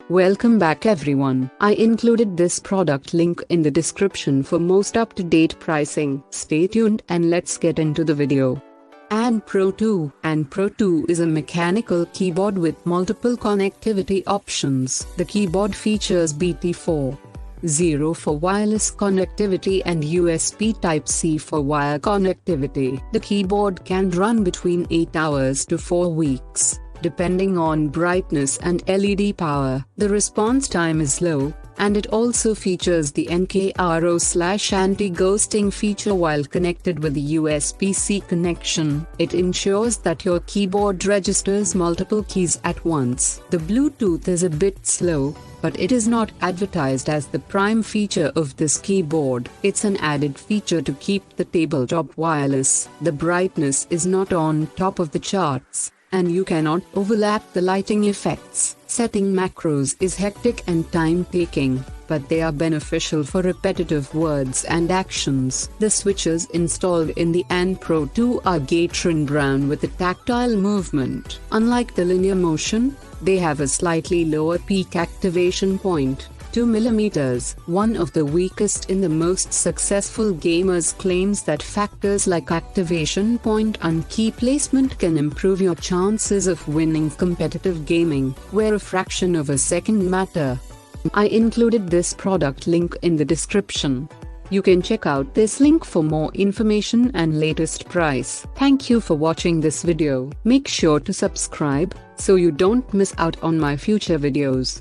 Welcome back everyone. I included this product link in the description for most up-to-date pricing. Stay tuned and let's get into the video. And Pro 2. And Pro 2 is a mechanical keyboard with multiple connectivity options. The keyboard features BT4.0 for wireless connectivity and USB Type-C for wire connectivity. The keyboard can run between 8 hours to 4 weeks, depending on brightness and LED power. The response time is low, and it also features the NKRO/anti-ghosting feature while connected with the USB-C connection. It ensures that your keyboard registers multiple keys at once. The Bluetooth is a bit slow, but it is not advertised as the prime feature of this keyboard. It's an added feature to keep the tabletop wireless. The brightness is not on top of the charts, and you cannot overlap the lighting effects. Setting macros is hectic and time-taking, but they are beneficial for repetitive words and actions. The switches installed in the And Pro 2 are Gatron Brown with a tactile movement. Unlike the linear motion, they have a slightly lower peak activation point, 2 mm. One of the weakest in the most successful gamers claims that factors like activation point and key placement can improve your chances of winning competitive gaming, where a fraction of a second matter. I included this product link in the description. You can check out this link for more information and latest price. Thank you for watching this video. Make sure to subscribe so you don't miss out on my future videos.